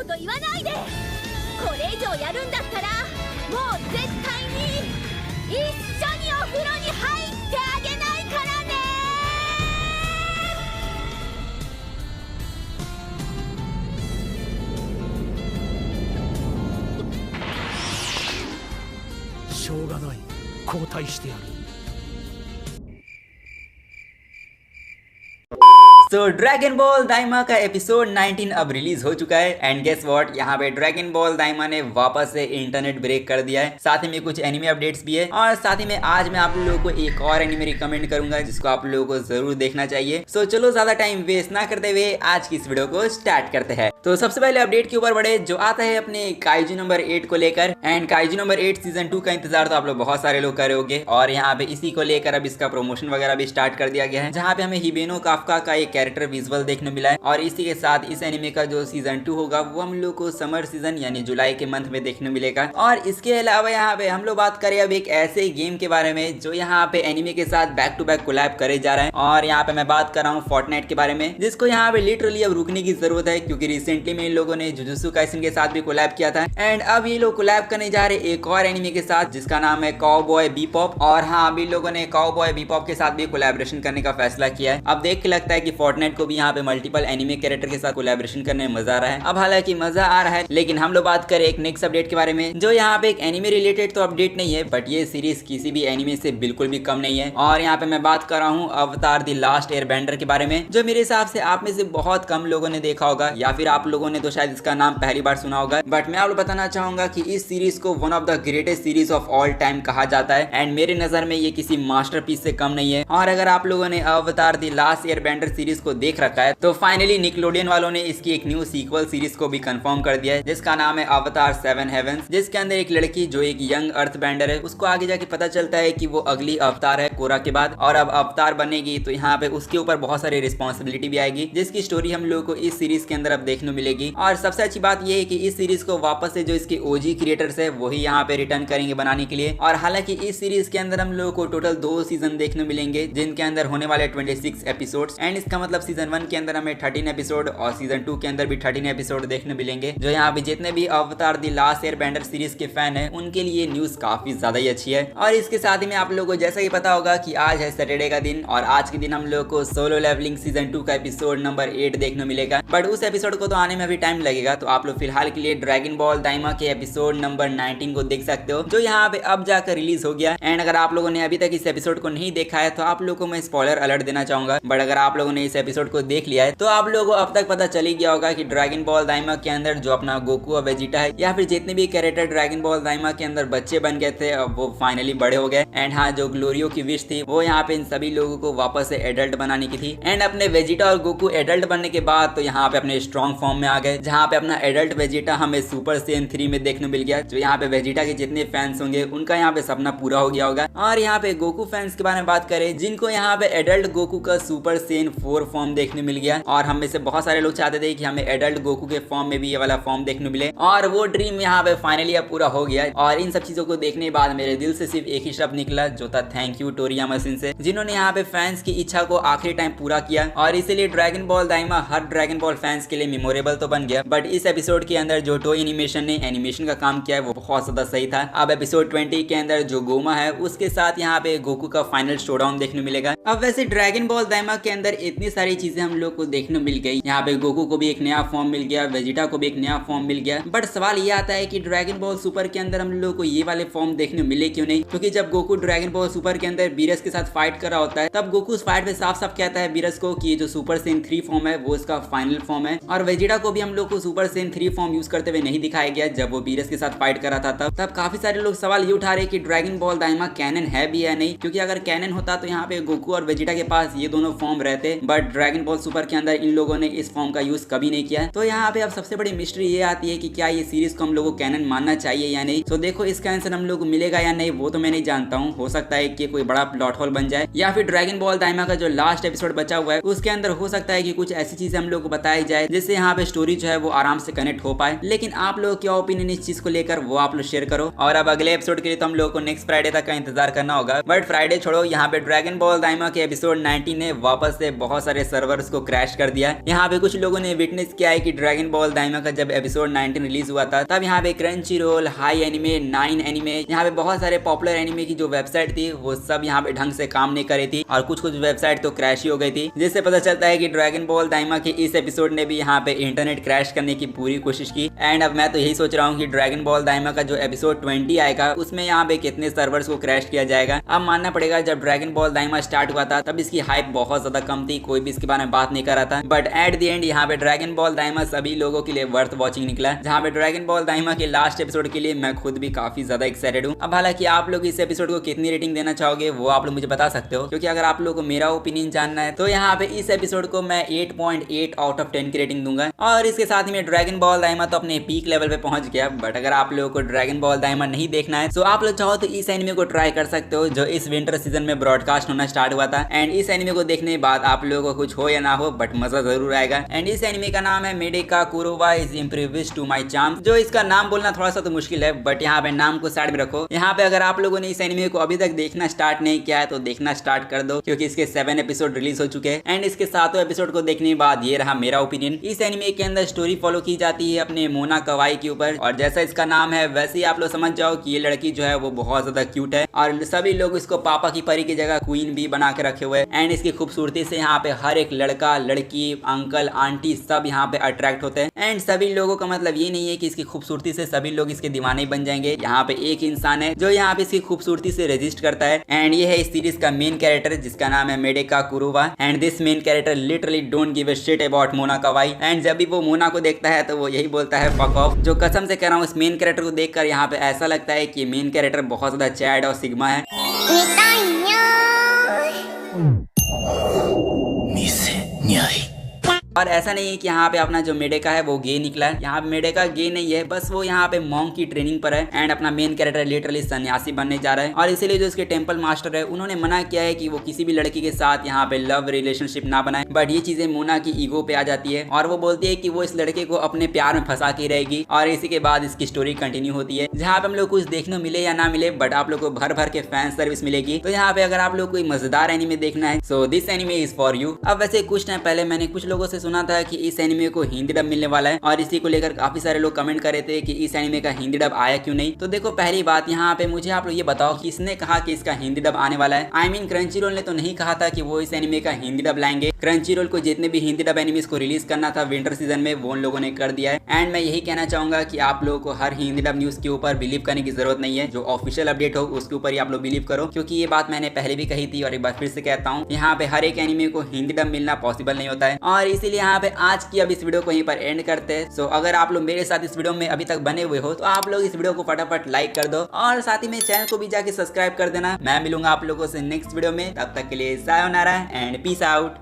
こと言わないで。これ以上やるんだったらもう絶対に一緒にお風呂に入ってあげないからね。しょうがない、交代してやる。तो dragon ball दाइमा का episode 19 अब release हो चुका है एंड गेस व्हाट, यहाँ पे ड्रैगन बॉल दाइमा ने वापस से इंटरनेट ब्रेक कर दिया है। साथ ही में कुछ एनिमे अपडेट्स भी है और साथ ही में आज मैं आप लोगों को एक और एनिमे रिकमेंड करूंगा जिसको आप लोगों को जरूर देखना चाहिए। सो चलो ज्यादा टाइम वेस्ट ना करते हुए आज की इस वीडियो को स्टार्ट करते हैं। तो सबसे पहले अपडेट के ऊपर बढ़े जो आता है अपने काइजू नंबर 8 को लेकर। एंड काइजू नंबर 8 सीजन 2 का इंतजार तो आप लोग बहुत सारे लोग कर रहे होंगे और यहाँ पे इसी को लेकर अब इसका प्रमोशन वगैरह भी स्टार्ट कर दिया गया है, जहाँ पे हमें हिबेनो काफ्का का एक कैरेक्टर विजुअल देखने मिला है। और इसी के साथ इस एनिमे का जो सीजन 2 होगा वो हम लोग को समर सीजन यानी जुलाई के मंथ में देखने मिलेगा। और इसके अलावा यहाँ पे हम लोग बात करें अब एक ऐसे गेम के बारे में जो यहाँ पे एनिमे के साथ बैक टू बैक कोलैब करे जा रहा है। और यहाँ पे मैं बात कर रहा हूँ फोर्टनाइट के बारे में, जिसको यहाँ पे लिटरली अब रुकने की जरूरत है क्योंकि रिसेंटली में इन लोगों ने जुजुत्सु काइसेन के साथ भी कोलैब किया था। एंड अब ये लोग कोलैब करने जा रहे एक और एनिमे के साथ जिसका नाम है काउबॉय बीपॉप। और हाँ, अभी लोगों ने काउबॉय बीपॉप के साथ भी कोलैबोरेशन करने का फैसला किया है। अब देख के लगता है कि फोर्टनाइट को भी यहाँ पे मल्टीपल एनिमे कैरेक्टर के साथ कोलैबोरेशन करने में मजा आ रहा है। अब हालांकि मजा आ रहा है, लेकिन हम लोग बात करें एक नेक्स्ट अपडेट के बारे में जो यहाँ पे एक एनिमे रिलेटेड तो अपडेट नहीं है, बट ये सीरीज किसी भी एनिमे से बिल्कुल भी कम नहीं है। और यहाँ पे मैं बात कर रहा हूँ अवतार द लास्ट एयरबेंडर के बारे में, जो मेरे हिसाब से आप में से बहुत कम लोगों ने देखा होगा या फिर आप लोगों ने तो शायद इसका नाम पहली बार सुना होगा। बट मैं आपको बताना चाहूंगा कि इस सीरीज को one of the greatest series of all time कहा जाता है। एंड मेरे नजर में ये किसी मास्टरपीस से कम नहीं है। और अगर आप लोगों ने अवतार द लास्ट एयरबेंडर सीरीज को देख रखा है तो फाइनली निकलोडियन वालों ने इसकी एक न्यू सीक्वल सीरीज को भी कंफर्म कर दिया है जिसका नाम है अवतार 7 हेवेंस, जिसके अंदर एक लड़की जो एक यंग अर्थ बेंडर है उसको आगे जाके पता चलता है कि वो अगली अवतार है कोरा के बाद और अब अवतार बनेगी, तो यहाँ पे उसके ऊपर बहुत सारी रिस्पॉन्सिबिलिटी भी आएगी जिसकी स्टोरी हम लोगों को इस सीरीज के अंदर अब देखने मिलेगी। और सबसे अच्छी बात यह है कि इस सीरीज को वापस से जो इसके ओजी क्रिएटर्स है वही यहाँ पे रिटर्न करेंगे बनाने के लिए। और हालांकि इस सीरीज के अंदर हम लोगों को टोटल 2 सीजन देखने मिलेंगे जिनके अंदर होने वाले 26 एपिसोड्स। एंड इसका मतलब सीजन 1 के अंदर हमें 13 एपिसोड और सीजन 2 के अंदर भी 13 एपिसोड देखने मिलेंगे, जो यहाँ पे जितने भी अवतार द लास्ट एयरबेंडर सीरीज के फैन है उनके लिए न्यूज काफी ज्यादा ही अच्छी है। और इसके साथ ही में आप लोगों को जैसा ही पता होगा कि आज है सैटरडे का दिन और आज के दिन हम लोगों को सोलो लेवलिंग सीजन 2 का एपिसोड नंबर 8 देखने मिलेगा। बट उस एपिसोड को तो आने में अभी टाइम लगेगा, तो आप लोग फिलहाल के लिए ड्रैगन बॉल दाइमा के एपिसोड नंबर 19 को देख सकते हो जो यहाँ पे अब जाकर रिलीज हो गया। एंड अगर आप लोगों ने अभी तक इस एपिसोड को नहीं देखा है तो आप लोगों को मैं स्पॉइलर अलर्ट देना चाहूंगा। बट अगर आप लोगों ने इस एपिसोड को देख लिया है तो आप लोगों को अब तक पता चली गया होगा कि ड्रैगन बॉल दाइमा के अंदर जो अपना गोकू और वेजिटा है या फिर जितने भी कैरेक्टर ड्रैगन बॉल दाइमा के अंदर बच्चे बन गए थे अब वो फाइनली बड़े हो गए। एंड हाँ, जो ग्लोरियो की विश थी वो यहाँ पे इन सभी लोगों को वापस से एडल्ट बनाने की थी। एंड अपने वेजिटा और गोकू एडल्ट बनने के बाद तो यहाँ पे अपने स्ट्रॉन्ग फॉर्म में आ गए, जहाँ पे अपना एडल्ट वेजिटा हमें सुपर सेन 3 में देखने मिल गया। जो यहाँ पे वेजिटा के जितने फैंस होंगे उनका यहाँ पे सपना पूरा हो गया होगा। और यहाँ पे गोकू फैंस के बारे में बात करें जिनको यहाँ पे एडल्ट गोकू का सुपर सेन 4 फॉर्म देखने मिल गया। और हम में से बहुत सारे लोग चाहते थे कि हमें एडल्ट गोकू के फॉर्म में भी ये वाला फॉर्म देखने मिले और वो ड्रीम यहाँ पे फाइनली अब पूरा हो गया। और इन सब चीजों को देखने के बाद मेरे दिल से सिर्फ एक ही शब्द निकला जो था थैंक यू टोरियामा शिंसे, जिन्होंने यहाँ पे फैंस की इच्छा को आखिरी टाइम पूरा किया। और इसीलिए ड्रैगन बॉल दाइमा हर ड्रैगन बॉल फैंस के लिए मेमोरेबल तो बन गया, बट इस एपिसोड के अंदर जो टोई एनिमेशन ने एनिमेशन का काम किया है वो बहुत ज्यादा सही था। अब एपिसोड 20 के अंदर जो गोमा है उसके साथ यहाँ पे गोकू का फाइनल शोडाउन देखने मिलेगा। अब वैसे ड्रैगन बॉल दाइमा के अंदर इतनी सारी चीजें हम लोग को देखने मिल गई, यहाँ पे गोकू को भी एक नया फॉर्म मिल गया, वेजिटा को भी एक नया फॉर्म मिल गया। बट सवाल ये आता है कि ड्रैगन बॉल सुपर के अंदर हम लोगों को ये वाले फॉर्म देखने मिले क्यों नहीं? क्योंकि जब गोकू ड्रैगन बॉल सुपर के अंदर बीरस के साथ फाइट कर रहा होता है तब गोकू उस फाइट में साफ साफ कहता है बीरस को कि ये जो सुपर सेन 3 फॉर्म है वो इसका फाइनल फॉर्म है। और वेजिटा को भी हम लोग को सुपर सेन 3 फॉर्म यूज करते हुए नहीं दिखाया गया जब वो बीरस के साथ फाइट कर रहा था। तब काफी सारे लोग सवाल ये उठा रहे कि ड्रैगन बॉल दाइमा कैनन है भी या नहीं, क्योंकि अगर कैनन होता तो यहाँ पे गोकू और वेजिटा के पास ये दोनों फॉर्म रहते, बट ड्रैगन बॉल सुपर के अंदर इन लोगों ने इस फॉर्म का यूज कभी नहीं किया। तो यहाँ पे अब सबसे बड़ी मिस्ट्री ये आती है कि क्या ये सीरीज को हम लोगों को कैनन मानना चाहिए या नहीं। तो देखो इसका आंसर हम लोग को मिलेगा या नहीं वो तो मैं नहीं जानता हूँ, हो सकता है कि कोई बड़ा प्लॉट होल बन जाए या फिर ड्रैगन बॉल दाइमा का जो लास्ट एपिसोड बचा हुआ है उसके अंदर हो सकता है कि कुछ ऐसी चीजें हम लोग को बताई जाए जिससे यहाँ पे स्टोरी जो है वो आराम से कनेक्ट हो पाए। लेकिन आप लोग क्या ओपिनियन इस चीज को लेकर वो आप लोग शेयर करो। और अब अगले एपिसोड के लिए तो हम लोग को नेक्स्ट फ्राइडे तक का इंतजार करना होगा, बट फ्राइडे छोड़ो, यहाँ पे ड्रैगन बॉल दाइमा के एपिसोड 19 ने वापस से बहुत सारे सर्वर्स को क्रैश कर दिया। यहाँ पे कुछ लोगों ने विटनेस किया है कि ड्रैगन बॉल दाइमा का जब एपिसोड 19 रिलीज हुआ था तब यहाँ पे Crunchyroll, hi anime, 9 anime, यहाँ पे बहुत सारे पॉपुलर एनिमे की जो वेबसाइट थी वो सब यहाँ पे ढंग से काम नहीं कर रही थी और कुछ वेबसाइट तो क्रैश ही हो गई थी, जिससे पता चलता है कि ड्रैगन बॉल दाइमा के इस एपिसोड ने भी यहाँ पे इंटरनेट क्रैश करने की पूरी कोशिश की। एंड अब मैं तो यही सोच रहा हूँ कि ड्रैगन बॉल दाइमा का जो एपिसोड 20 आएगा उसमें यहाँ पे कितने सर्वर्स को क्रैश किया जाएगा। अब मानना पड़ेगा जब ड्रैगन बॉल दाइमा स्टार्ट हुआ था तब इसकी हाइप बहुत ज्यादा कम थी, कोई भी इसके बारे में बात नहीं कर रहा था, बट एट द एंड यहाँ पे ड्रैगन बॉल दाइमा सभी लोगों के लिए वर्थ वॉचिंग निकला। जहाँ पे ड्रैगन बॉल दाइमा के लास्ट एपिसोड के लिए मैं खुद भी काफी ज्यादा एक्साइटेड हूँ। अब हालांकि आप लोग इस एपिसोड को कितनी रेटिंग देना चाहोगे वो आप लोग मुझे बता सकते हो, क्योंकि अगर आप लोग को मेरा ओपिनियन जानना है तो यहाँ पे इस एपिसोड को मैं 8.8 आउट ऑफ 10 की रेटिंग दूंगा। और इसके साथ ही में ड्रैगन बॉल दाइमा तो अपने पीक लेवल पे पहुंच गया, बट अगर आप लोगों को ड्रैगन बॉल दाइमा नहीं देखना है तो आप लोग चाहो तो इस एनिमे को ट्राई कर सकते हो जो इस विंटर सीजन में ब्रॉडकास्ट होना स्टार्ट हुआ था। एंड इस एनिमे को देखने के बाद आप लोगों को कुछ हो या ना हो बट मजा जरूर आएगा। एंड इस एनिमे का नाम है Medaka Kuroiwa is improved to my charm, जो इसका नाम बोलना थोड़ा सा तो मुश्किल है, बट यहाँ पे नाम को साइड में रखो। यहाँ पे अगर आप लोगों ने इस एनिमे को अभी तक देखना स्टार्ट नहीं किया है तो देखना स्टार्ट कर दो, क्योंकि इसके 7 एपिसोड रिलीज हो चुके हैं। एंड इसके 7वें एपिसोड को देखने के बाद ये रहा मेरा ओपिनियन। इस एनिमे के अंदर स्टोरी फॉलो की जाती है अपने मोना कवाई के ऊपर, और जैसा इसका नाम है वैसे ही आप लोग समझ जाओ कि ये लड़की जो है वो बहुत ज्यादा क्यूट है और सभी लोग इसको पापा की परी की जगह क्वीन भी बना के रखे हुए हैं। एंड इसकी खूबसूरती से यहाँ पे हर एक लड़का, लड़की, अंकल, आंटी सब यहाँ पे अट्रैक्ट होते हैं। एंड सभी लोगों का मतलब ये नहीं है कि इसकी खूबसूरती से सभी लोग इसके दीवाने बन जाएंगे। यहाँ पे एक इंसान है जो यहाँ पे इसकी खूबसूरती से रजिस्ट करता है, एंड ये है इस सीरीज का मेन कैरेक्टर जिसका नाम है Medaka Kuroiwa. And this main character literally don't give a shit about Mona Kawai. And जब भी वो मोना को देखता है तो वो यही बोलता है फक ऑफ। जो कसम से कह रहा हूँ इस मेन कैरेक्टर को देखकर यहाँ पे ऐसा लगता है कि मेन कैरेक्टर बहुत ज्यादा चैड और सिग्मा है। और ऐसा नहीं है कि यहाँ पे अपना जो मेडेका है वो गे निकला है, यहाँ पे मेडेका गे नहीं है, बस वो यहाँ पे मॉन्क की ट्रेनिंग पर है। एंड अपना मेन कैरेक्टर लिटरली सन्यासी बनने जा रहा है, और इसीलिए जो इसके टेंपल मास्टर है उन्होंने मना किया है कि वो किसी भी लड़की के साथ यहाँ पे लव रिलेशनशिप ना बनाए। बट ये चीजें मोना की ईगो पे आ जाती है और वो बोलती है कि वो इस लड़के को अपने प्यार में फंसा के रहेगी। और इसी के बाद इसकी स्टोरी कंटिन्यू होती है, जहाँ पे हम लोग कुछ देखने मिले या ना मिले बट आप लोग को भर भर के फैन सर्विस मिलेगी। तो यहाँ पे अगर आप लोग कोई मजेदार एनिमे देखना है so this anime is for you. अब वैसे कुछ टाइम पहले मैंने कुछ लोगों से सुना था कि इस एनिमे को हिंदी डब मिलने वाला है, और इसी को लेकर काफी सारे लोग कमेंट कर रहे थे कि इस एनिमे का हिंदी डब आया क्यों नहीं। तो देखो पहली बात यहाँ पे मुझे आप लोग ये बताओ कि इसने कहा कि इसका हिंदी डब आने वाला है। आई मीन क्रंची रोल ने तो नहीं कहा था कि वो इस एनिमे का हिंदी डब लाएंगे। क्रंची रोल को जितने भी हिंदी डब एनिमेस को रिलीज करना था विंटर सीजन में वो उन लोगों ने कर दिया है। एंड मैं यही कहना चाहूंगा कि आप लोगों को हर हिंदी डब न्यूज के ऊपर बिलीव करने की जरूरत नहीं है, जो ऑफिशियल अपडेट हो उसके ऊपर ही आप लोग बिलीव करो, क्योंकि ये बात मैंने पहले भी कही थी और एक बार फिर से कहता हूँ, यहाँ पे हर एक एनिमे को हिंदी डब मिलना पॉसिबल नहीं होता है। और इसीलिए यहाँ पे आज की अब इस वीडियो को यहीं पर एंड करते हैं। सो अगर आप लोग मेरे साथ इस वीडियो में अभी तक बने हुए हो तो आप लोग इस वीडियो को फटाफट लाइक कर दो और साथ ही में चैनल को भी जाके सब्सक्राइब कर देना। मैं मिलूंगा आप लोगों से नेक्स्ट वीडियो में, तब तक के लिए सायोनारा एंड पीस आउट।